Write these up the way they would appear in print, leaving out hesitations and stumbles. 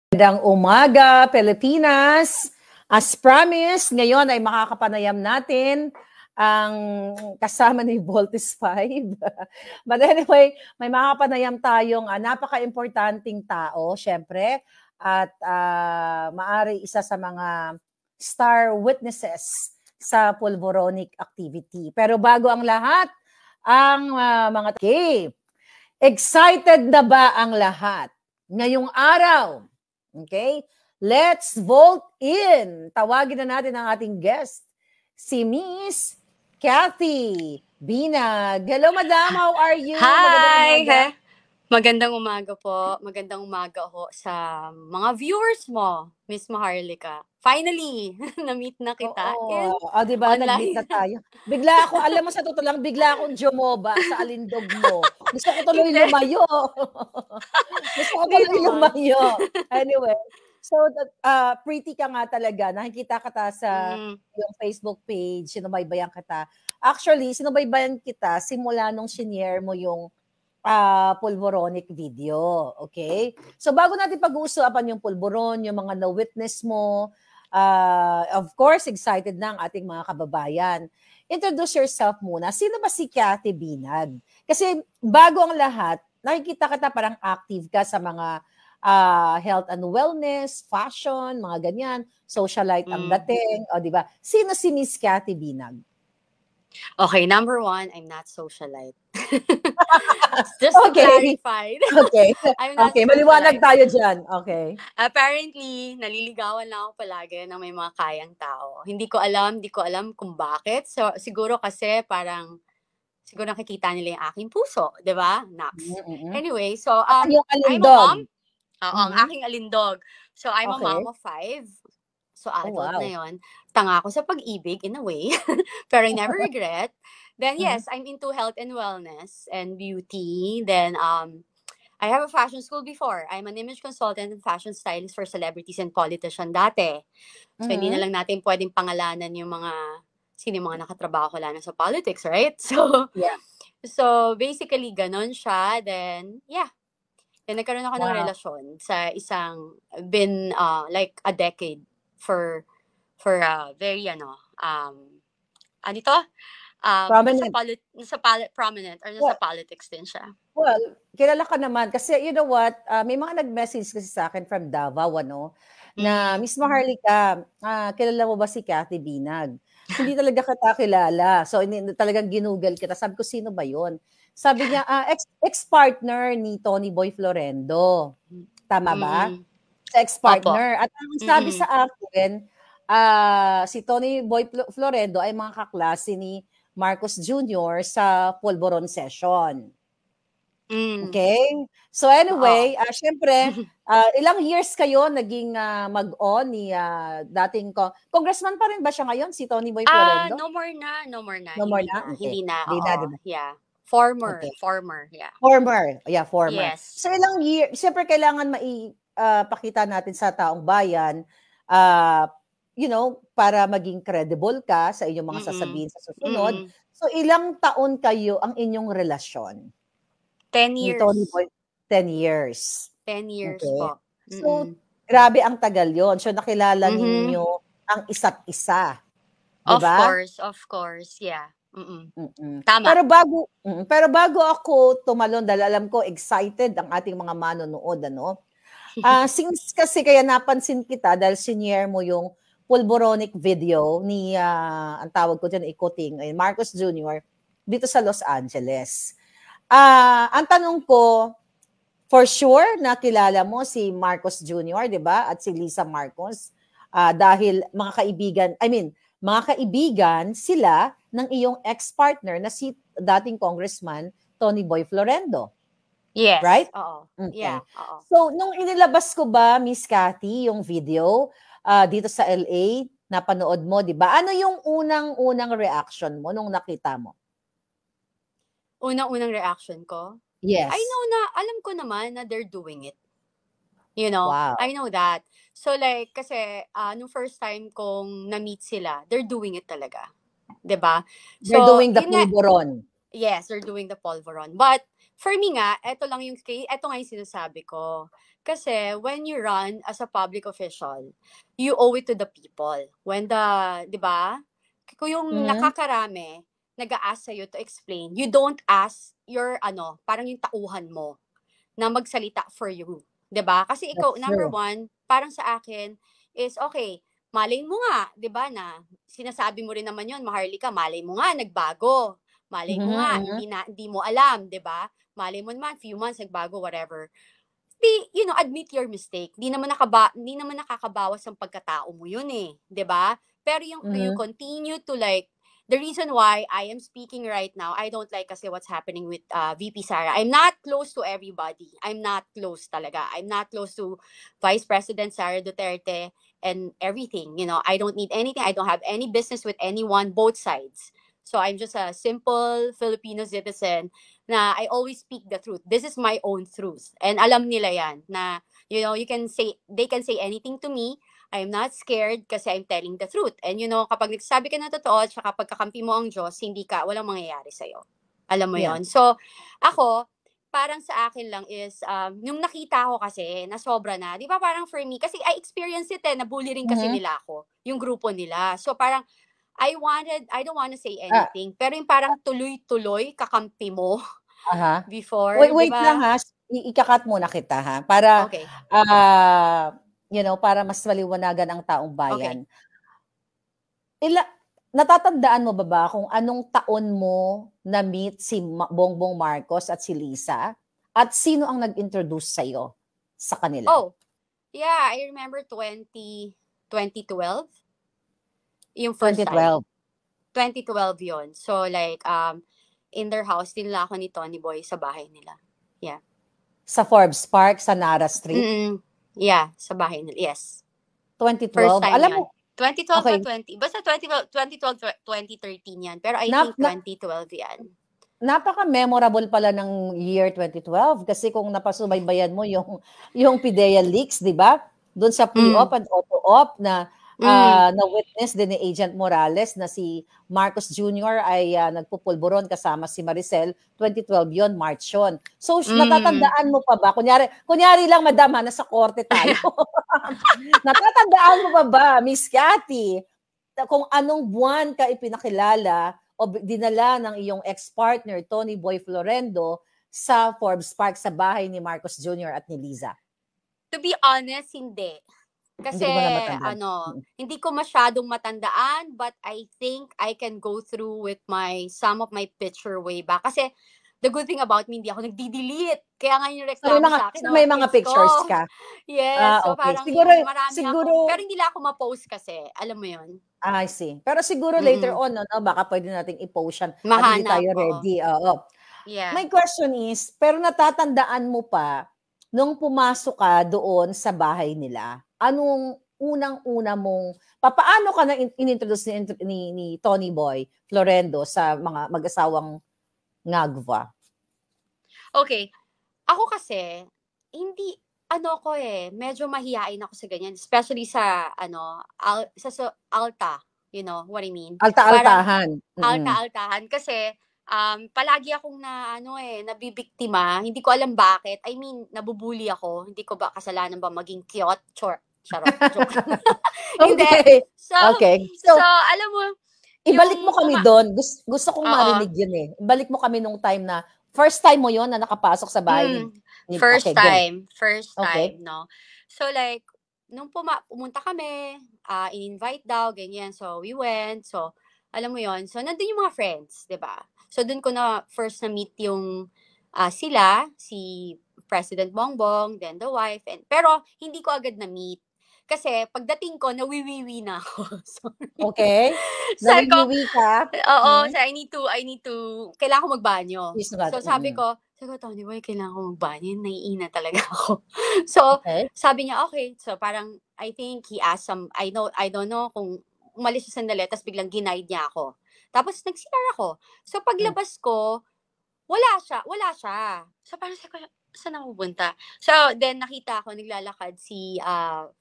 Magandang umaga, Pilipinas. As promised, ngayon ay makakapanayam natin ang kasama ni Voltes 5. But anyway, may makakapanayam tayong napaka-importanting tao, syempre, at maari isa sa mga star witnesses sa pulboronic activity. Pero bago ang lahat, ang mga excited na ba ang lahat ngayong araw? Okay? Let's vote in. Tawagin na natin ang ating guest, si Miss Cathy Binag. Hello, madam. How are you? Hi! Magandang umaga po. Magandang umaga ho sa mga viewers mo, Miss Maharlika. Finally, na-meet na kita. Oo. Diba? Nag-meet na tayo. Bigla ako, alam mo sa totoo lang, bigla akong jumoba sa alindog mo. Gusto ko tuloy lumayo. Gusto ko tuloy lumayo. Anyway, so pretty ka nga talaga. Nakikita kita sa yung Facebook page, sinubaybayan kita. Actually, sinubaybayan kita simula nung shinare mo yung pulboronic video. Okay? So bago natin pag-uusapan yung pulboron, yung mga na-witness mo, of course, excited na ang ating mga kababayan. Introduce yourself muna. Sino ba si Cathy Binag? Kasi bago ang lahat, nakikita kita parang active ka sa mga health and wellness, fashion, mga ganyan, socialite ang dating, o di ba? Sino si Miss Cathy Binag? Okay, number one, I'm not socialite. Just to clarify. Okay. Okay, maliwanag tayo dyan. Okay. Apparently, naliligawan lang ako palagi ng may mga kayang tao. Hindi ko alam kung bakit. So, siguro kasi parang, siguro nakikita nila yung aking puso, di ba? Nax. Anyway, so, I'm a mom. Ang aking alindog. So, I'm a mom of 5. So, adult na yon. Tanga ako sa pag-ibig in a way. Pero I never regret. Then, yes, I'm into health and wellness and beauty. Then, I have a fashion school before. I'm an image consultant and fashion stylist for celebrities and politicians dati. So, hindi na lang natin pwedeng pangalanan yung sino yung mga nakatrabaho ko lang sa politics, right? So, so basically, ganon siya. Then, yeah. Then, nagkaroon ako ng relasyon sa been like a decade for very prominent. Prominent or nasa politics din siya. Well, kilala ka naman kasi you know what, may mga nag-message kasi sa akin from Davao, na Miss Maharlika, kilala mo ba si Cathy Binag? Hindi talaga kita kilala. So talagang ginugol kita. Sabi ko, sino ba 'yon? Sabi niya, ex-partner ni Tony Boy Florendo. Tama ba? Ex-partner. At ang sabi sa akin, si Tony Boy Florendo ay mga kaklase ni Marcos Jr. sa Pulboron session. Okay? So anyway, syempre, ilang years kayo naging mag-on ni dating congressman pa rin ba siya ngayon, si Tony Boy Florendo? No more na. Okay. Hindi na. Diba? Yeah. Former. Yeah. Former. Yes. So ilang years, siyempre kailangan pakita natin sa taong bayan, para maging credible ka sa inyong mga sasabihin sa susunod. So ilang taon kayo ang inyong relasyon? 10 years. 10 years. 10 years okay. po. So, grabe ang tagal yon. So, nakilala ninyo ang isa't isa. Diba? Of course. Yeah. Tama. Pero bago ako tumalon, dahil alam ko excited ang ating mga manonood, since kasi kaya napansin kita dahil sinare mo yung pulboronic video ni, ang tawag ko dyan, ikuting, Marcos Jr. dito sa Los Angeles. Ang tanong ko, for sure, nakilala mo si Marcos Jr., di ba? At si Lisa Marcos. Dahil mga kaibigan sila ng iyong ex-partner na si dating Congressman Tony Boy Florendo. Yes. Right? Oo. Okay. Yeah. Oo. So, nung inilabas ko ba, Miss Cathy, yung video dito sa LA, napanood mo, di ba? Ano yung unang reaction mo nung nakita mo? Unang reaction ko? Yes. Alam ko naman na they're doing it. You know? Wow. I know that. So like, kasi, nung first time kong na-meet sila, they're doing it talaga. Diba? They're doing the pulboron. Yes, they're doing the pulveron. But For me nga, eto nga yung sinasabi ko. Kasi when you run as a public official, you owe it to the people. When di ba? Kung yung Mhm. nakakarami, nag-a-ask sa'yo to explain, you don't ask your, parang yung tauhan mo na magsalita for you. 'Di ba? Kasi ikaw, That's number true. one, parang sa akin, is okay, malay mo nga, 'di ba, na sinasabi mo rin naman yun, Maharlika, malay mo nga, nagbago. Malay mo Mhm, nga, mhm. hindi mo alam, 'di ba? Malay mo naman, few months, nagbago, whatever. Admit your mistake. Hindi naman nakakabawas ang pagkatao mo yun eh, 'di ba? Pero yung you Mhm. continue to like, the reason why I am speaking right now, I don't like kasi what's happening with VP Sara. I'm not close to everybody. I'm not close talaga. I'm not close to Vice President Sara Duterte and everything. I don't need anything. I don't have any business with anyone, both sides. So I'm just a simple Filipino citizen na I always speak the truth. This is my own truth. And alam nila yan na, they can say anything to me. I'm not scared kasi I'm telling the truth. And kapag nagsasabi ka ng totoo at saka pagkakampi mo ang Diyos, walang mangyayari sa'yo. Alam mo Yeah. yon. So, ako, parang sa akin lang is, yung nakita ko kasi, na sobra na, di ba parang for me, kasi I experienced it nabully rin kasi Mhm. nila ako, yung grupo nila. So parang, I don't wanna say Ah, anything, pero yung parang tuloy-tuloy, kakampi mo aha. before, di Wait lang ba? ha, ika-cut muna kita ha, para, Okay. para mas maliwanagan ang taong Okay. bayan. Natatandaan mo ba kung anong taon mo na-meet si Bongbong Marcos at si Liza? At sino ang nag-introduce sa'yo sa kanila? Oh, yeah, I remember 2012, yung first time. 2012. 2012 yon. So, like, in their house, dinala ako ni Tony Boy sa bahay nila. Yeah. Sa Forbes Park, sa Nara Street? Yeah, sa bahay nila. Yes. 2012. First time Alam mo, yon. 2012 okay, or 20. Basta 2012, 2013 yan. Pero I think 2012 yan. napaka-memorable pala ng year 2012 kasi kung napasubaybayan mo yung PIDEA leaks, 'di ba? Doon sa pre-op at auto-op na na-witness din ni Agent Morales na si Marcos Jr. ay nagpupulburon kasama si Maricel. 2012 yon, March yon. So natatandaan mo pa ba? Kunyari lang madam, nasa korte tayo. Natatandaan mo pa ba, Miss Cathy, kung anong buwan ka ipinakilala o dinala ng iyong ex-partner, Tony Boy Florendo, sa Forbes Park sa bahay ni Marcos Jr. at ni Liza? To be honest, hindi. Kasi, Hindi mo na matandaan. hindi ko masyadong matandaan, but I think I can go through with some of my picture way back. Kasi, the good thing about me, hindi ako nagdi-delete. Kaya nga yung So reklamo sa akin, may mga kids pictures ko. ka? Yes, so Okay. parang Siguro, yung marami siguro, ako. Pero hindi lang ako ma-post kasi. Alam mo yun? I see. Pero siguro later on, no, baka pwede nating i-post yan at hindi Mahanap, tayo oo. ready. Oo. Yeah. My question is, pero natatandaan mo pa, nung pumasok ka doon sa bahay nila, anong unang-una mong, paano ka na inintroduce ni Tony Boy Florendo sa mga mag-asawang Ngagva? Okay. Ako kasi, hindi, medyo mahihain ako sa ganyan. Especially sa, sa alta. You know what I mean? Parang, Alta-altahan. alta-altahan. Kasi, palagi akong nabibiktima. Hindi ko alam bakit. I mean, nabubuli ako. Hindi ko ba kasalanan ba maging cute? Charot. Joke. Hindi. Okay. So, Okay. so, alam mo, Ibalik mo kami doon. Gusto kong Oo. marinig yun eh. Ibalik mo kami nung time na, first time mo yon na nakapasok sa bahay ni First okay, go. First Okay. time, no? So, like, nung pumunta kami, in-invite daw, ganyan. So, we went. So, alam mo yon. So, nandun yung mga friends, di ba? So, dun ko na first na-meet yung sila, si President Bongbong, then the wife. Pero, hindi ko agad na-meet. Kasi, pagdating ko, nawiwiwi na ako. Sorry. Okay. Sabi ko, Nawiwiwi ka. oo, so I need to, kailangan ko magbanyo. So, sabi ko, Tony Boy, kailangan ko magbanyo. Naiina talaga ako. So, Okay. sabi niya, okay. So, parang, I think he asked I don't know kung umalis siya sandali, tapos biglang ginaid niya ako. Tapos, nag-CR ako. So, paglabas ko, wala siya. So, parang sabi ko, saan ako pupunta? So, then, nakita ko, naglalakad si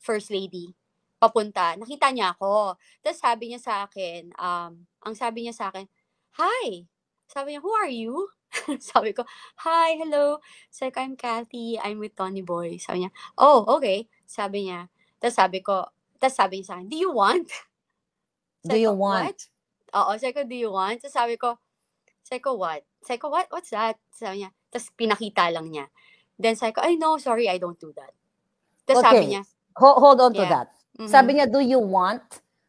First Lady, papunta. Nakita niya ako. Tapos, sabi niya sa akin, ang sabi niya sa akin, hi! Sabi niya, who are you? Sabi ko, "Hi, hello." Sabi ko, "I'm Kathy. I'm with Tony Boy." Sabi niya, "Oh, okay." Sabi niya. Tapos sabi niya sa akin, "Do you want?" Do Sabi you ko, "What?" want? Oo, sabi ko, "Do you want?" Tapos sabi ko, "What?" Sabi ko, "What's that?" Sabi niya. Tapos pinakita lang niya. Then sabi ko, "Ay, no, sorry, I don't do that." Tapos sabi Okay, niya, hold on to yeah. that. Mhm. Sabi niya, do you want?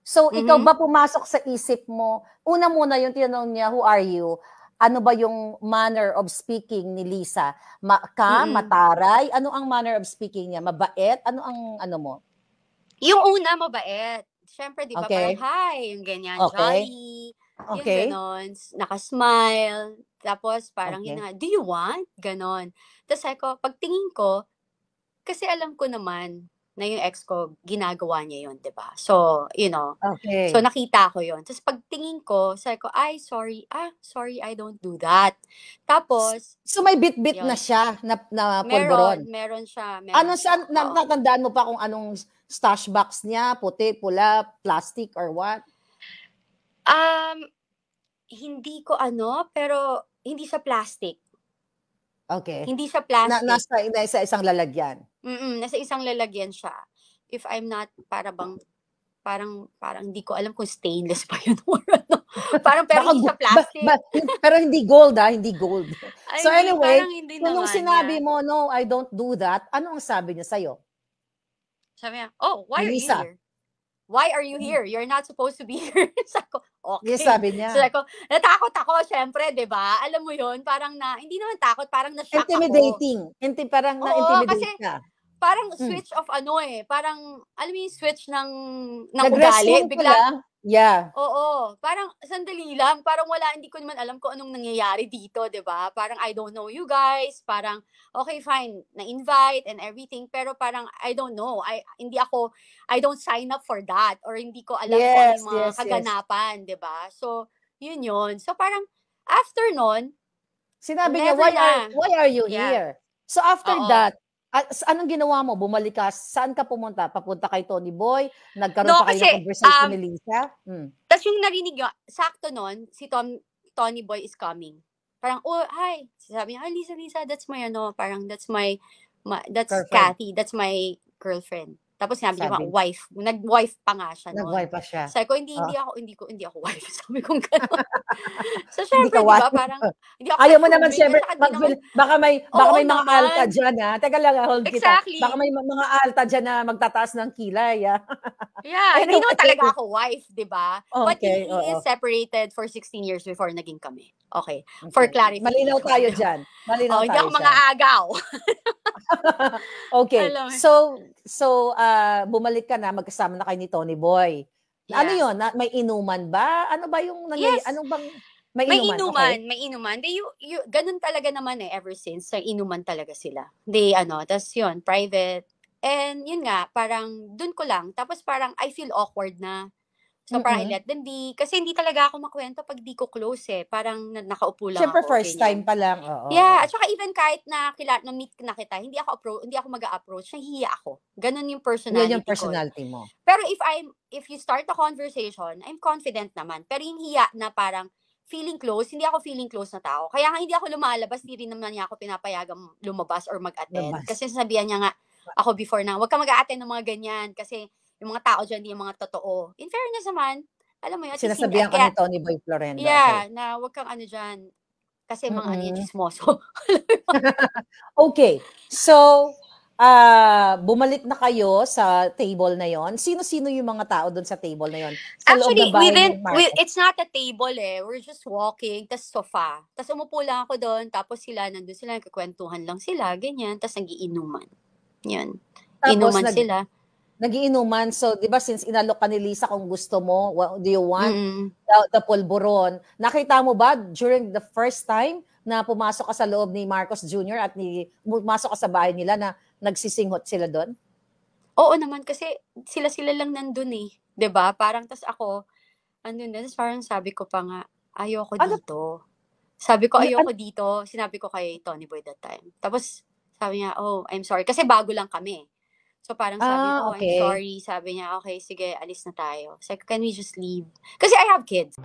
So, ikaw Mhm. ba pumasok sa isip mo, una muna yung tinanong niya, who are you? Ano ba yung manner of speaking ni Lisa? Mm. Mataray? Ano ang manner of speaking niya? Mabait? Ano ang ano mo? Yung una, mabait. Siyempre, di ba, parang, Okay? hi, yung ganyan, Okay? jolly, yung Okay? ganon, nakasmile, tapos parang yun Okay? nga, do you want? Ganon. Tapos sabi ko, pagtingin ko, kasi alam ko naman na yung ex ko, ginagawa niya yun, di ba? So, so Okay. nakita ko yun. Tapos pagtingin ko, sabi ko, ay, sorry, I don't do that. Tapos, So, may bit-bit na yun, siya na pulburon. meron siya, Saan, oo. natatandaan mo pa kung anong stash box niya? Puti, pula, plastic, or what? Um, Hindi ko pero hindi siya plastic. Okay. Hindi siya plastic. Nasa isang lalagyan. Nasa isang lalagyan siya. If I'm not, parang hindi ko alam kung stainless pa yun or ano. Pero Baka hindi siya plastic. pero hindi gold, hindi gold. Ay, So hindi, anyway, parang hindi so nung naman, sinabi yeah. mo, no, I don't do that, ano ang sabi niya sa'yo? Sabi niya, oh, why Ni are you Lisa? here? Why are you here? You're not supposed to be here. Sabi ko, Yes, okay. sabi So, sabi niya. ko, natakot ako, syempre, di ba? Alam mo yun, parang hindi naman takot, parang na-shock ako. Intimidating. Parang Oo, kasi na-intimidate ka. parang Hmm. switch of parang, alam mo yung switch ng ugali, Nag-resume ka biglang, lang? Yeah. oo, parang sandali lang, parang hindi ko naman alam kung anong nangyayari dito, 'di ba? Parang I don't know you guys, parang okay fine, na-invite and everything, pero parang I don't know, I don't sign up for that or hindi ko alam kung ano Yes, yung mga yes, yes. kaganapan, 'di ba? So, yun. So parang after nun, Sinabi niya, never na. why are you Yeah, here? So after oo. that, anong ginawa mo? Bumalik ka, saan ka pumunta? Papunta kay Tony Boy? Nagkaroon No, pa kayo kasi ng conversation ni Lisa? Hmm. tas yung narinig niya, sakto nun, si Tony Boy is coming. Parang, oh, hi. Sabi niya, hi, Lisa, that's my parang that's Girlfriend, Kathy, that's my girlfriend. Tapos sinabi niya, sabi. wife. Nag-wife pa nga siya nun. Nag-wifi pa siya. Sabi ko, Oo. hindi ako wife. Sabi ko gano'n. So, Hindi ka syempre, di ba, wife. parang, hindi ako Ayaw mo naman assuming, at siyempre saka di naman, baka oo may mga alta naman. diyan, Teka lang, hold kita. Baka Exactly. may mga alta diyan na magtataas ng kilay, Yeah, hindi naman Anyway, talaga ako wife, 'di ba? But okey, he oo. is separated for 16 years before naging kami. Okay, for Okey. Malinaw clarification, tayo 'di ba? diyan, malinaw Oh, hindi tayo ako diyan. mang-aagaw. Okay. Alam mo So, bumalik ka na, magkasama na kayo ni Tony Boy. Ano yeah. 'yun, may inuman ba? Ano ba yung Yes, ano bang may inuman, okey? may inuman. Ganun talaga naman ever since, sa inuman talaga sila. Tas yun, private. And yun nga, parang dun ko lang. Tapos parang I feel awkward na. So parang I Mm. let them be. Kasi hindi talaga ako makwento pag di ko close eh. Parang nakaupo lang Siyempre ako, first time ganyan. pa lang, oo, Yeah, oo. at saka even kahit na-meet na kita, hindi ako mag-a-approach, nahihiya ako. Ganun yung 'Yun yung personality ko eh. personality mo. Pero if you start a conversation, I'm confident naman. Pero yung hiya na parang feeling close, hindi ako feeling close na tao. Kaya nga hindi ako lumalabas, hindi rin naman niya ako pinapayagang lumabas or mag-attend. Labas. Kasi sabihan niya nga ako before na, huwag ka mag-attend ng mga ganyan kasi yung mga tao dyan, hindi yung mga totoo. In fairness naman, alam mo yun, at least hindi, Sinasabihan ka ni kaya, Tony Boy Florendo, okey. yeah, na huwag kang dyan, kasi mga yan, Mm. chismoso. Okay. So, bumalik na kayo sa table na 'yon. Sino-sino yung mga tao do'n sa table na 'yon? Sa loob ng Actually, bahay ni Marcos? it's not a table eh. We're just walking, tas sofa. Tas umupo lang ako doon, tapos nandun sila, nagkukwentuhan lang sila, ganyan, tas nagiinuman. Yun. Tapos Inuman sila. nagiinuman. So, 'di ba since inalok ka ni Lisa kung gusto mo, do you want Mm. the pulburon? Nakita mo ba during the first time na pumasok ka sa loob ni Marcos Jr. at pumasok ka sa bahay nila na nagsisinghot sila do'n? Oo naman, kasi sila lang nandun eh. 'Di ba? Parang tas ako, andun na, tas parang sabi ko pa nga, ayoko Ano dito. Sabi ko, an ayoko dito. Sinabi ko kay Tony Boy that time. Tapos, sabi niya, oh, I'm sorry. Kasi bago lang kami. So parang sabi niya, oh, I'm okey. sorry. Sabi niya, okay, sige, alis na tayo. Sabi ko, can we just leave? Kasi I have kids.